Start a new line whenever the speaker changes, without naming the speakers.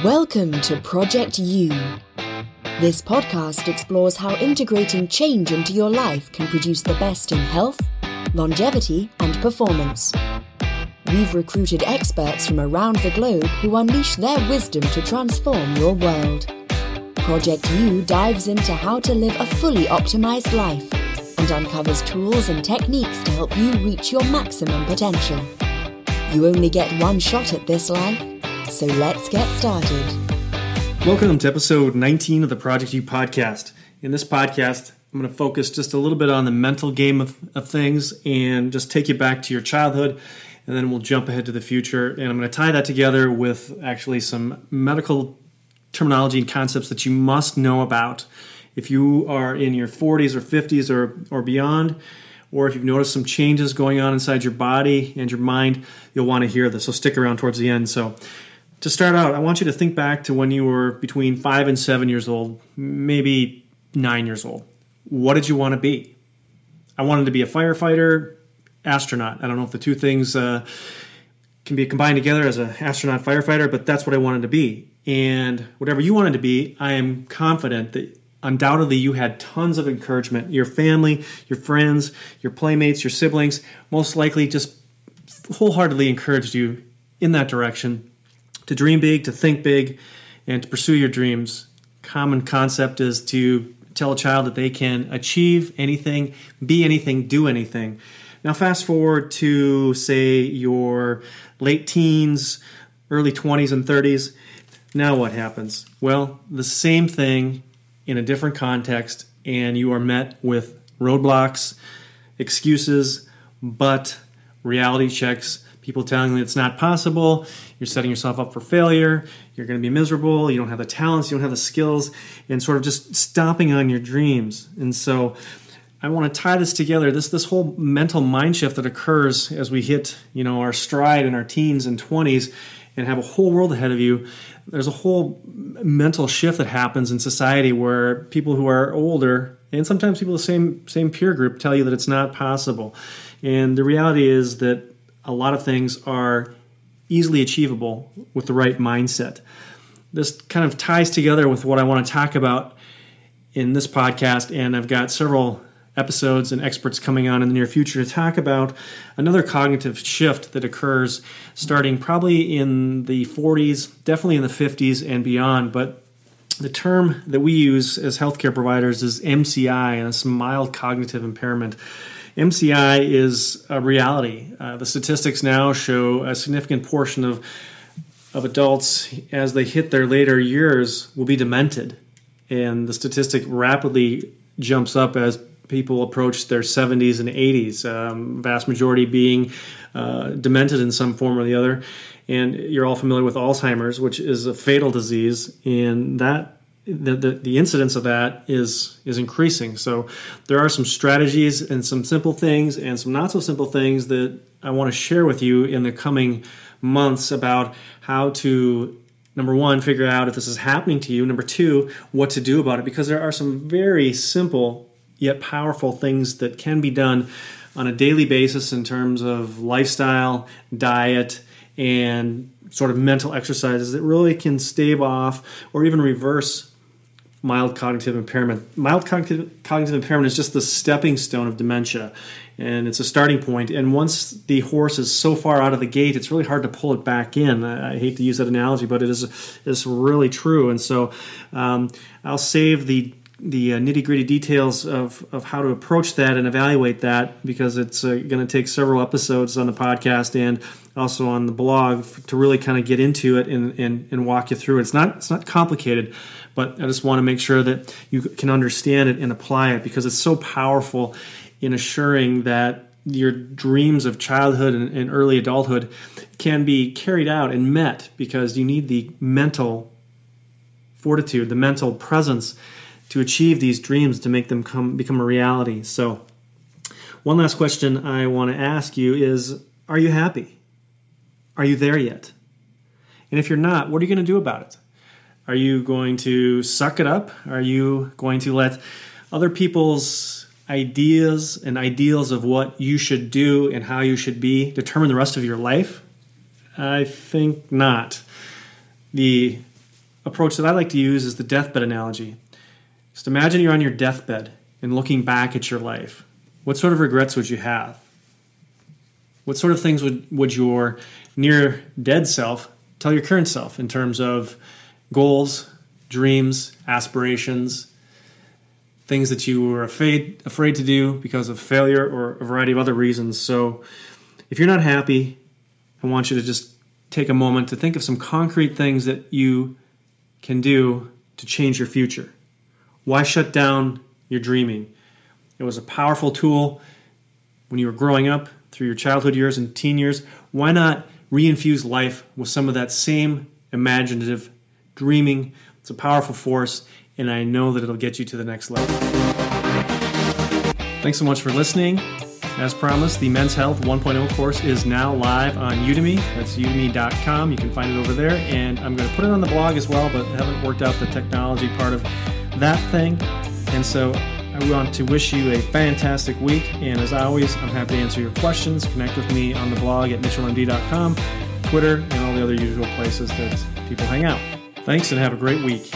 Welcome to Project U. This podcast explores how integrating change into your life can produce the best in health, longevity, and performance. We've recruited experts from around the globe who unleash their wisdom to transform your world. Project U dives into how to live a fully optimized life and uncovers tools and techniques to help you reach your maximum potential. You only get one shot at this life, so let's get started.
Welcome to episode 19 of the Project U podcast. In this podcast, I'm going to focus just a little bit on the mental game of things and just take you back to your childhood, and then we'll jump ahead to the future. And I'm going to tie that together with actually some medical terminology and concepts that you must know about if you are in your 40s or 50s or beyond, or if you've noticed some changes going on inside your body and your mind, you'll want to hear this. So stick around towards the end. So to start out, I want you to think back to when you were between 5 and 7 years old, maybe 9 years old. What did you want to be? I wanted to be a firefighter, astronaut. I don't know if the two things can be combined together as an astronaut firefighter, but that's what I wanted to be. And whatever you wanted to be, I am confident that undoubtedly you had tons of encouragement. Your family, your friends, your playmates, your siblings most likely just wholeheartedly encouraged you in that direction, to dream big, to think big, and to pursue your dreams. Common concept is to tell a child that they can achieve anything, be anything, do anything. Now fast forward to, say, your late teens, early 20s and 30s. Now what happens? Well, the same thing in a different context, and you are met with roadblocks, excuses, but reality checks, people telling you it's not possible, you're setting yourself up for failure, you're going to be miserable, you don't have the talents, you don't have the skills, and sort of just stomping on your dreams. And so I want to tie this together, this whole mental mind shift that occurs as we hit, our stride in our teens and 20s and have a whole world ahead of you. There's a whole mental shift that happens in society where people who are older, and sometimes people the same peer group, tell you that it's not possible. And the reality is that a lot of things are easily achievable with the right mindset. This kind of ties together with what I want to talk about in this podcast, and I've got several episodes and experts coming on in the near future to talk about another cognitive shift that occurs starting probably in the 40s, definitely in the 50s and beyond. But the term that we use as healthcare providers is MCI, and it's mild cognitive impairment. MCI is a reality. The statistics now show a significant portion of adults as they hit their later years will be demented. And the statistic rapidly jumps up as people approach their 70s and 80s, vast majority being demented in some form or the other. And you're all familiar with Alzheimer's, which is a fatal disease, and that the incidence of that is increasing. So there are some strategies and some simple things and some not so simple things that I want to share with you in the coming months about how to, number one, figure out if this is happening to you. Number two, what to do about it, because there are some very simple yet powerful things that can be done on a daily basis in terms of lifestyle, diet, and sort of mental exercises that really can stave off or even reverse mild cognitive impairment. Mild cognitive impairment is just the stepping stone of dementia, and it's a starting point. And once the horse is so far out of the gate, it's really hard to pull it back in. I hate to use that analogy, but it's really true. And so I'll save the nitty-gritty details of how to approach that and evaluate that, because it's going to take several episodes on the podcast and also on the blog to really kind of get into it and walk you through it. It's not complicated, but I just want to make sure that you can understand it and apply it, because it's so powerful in assuring that your dreams of childhood and early adulthood can be carried out and met, because you need the mental fortitude, the mental presence to achieve these dreams, to make them become a reality. So one last question I want to ask you is, are you happy? Are you there yet? And if you're not, what are you going to do about it? Are you going to suck it up? Are you going to let other people's ideas and ideals of what you should do and how you should be determine the rest of your life? I think not. The approach that I like to use is the deathbed analogy. Just imagine you're on your deathbed and looking back at your life. What sort of regrets would you have? What sort of things would your near dead self tell your current self in terms of goals, dreams, aspirations, things that you were afraid to do because of failure or a variety of other reasons? So if you're not happy, I want you to just take a moment to think of some concrete things that you can do to change your future. Why shut down your dreaming? It was a powerful tool when you were growing up through your childhood years and teen years. Why not reinfuse life with some of that same imaginative dreaming? It's a powerful force, and I know that it'll get you to the next level. Thanks so much for listening. As promised, the Men's Health 1.0 course is now live on Udemy. That's udemy.com. You can find it over there, and I'm going to put it on the blog as well, but haven't worked out the technology part of that thing. And so I want to wish you a fantastic week, and as always, I'm happy to answer your questions. Connect with me on the blog at mitchellmd.com, Twitter, and all the other usual places that people hang out. Thanks, and have a great week.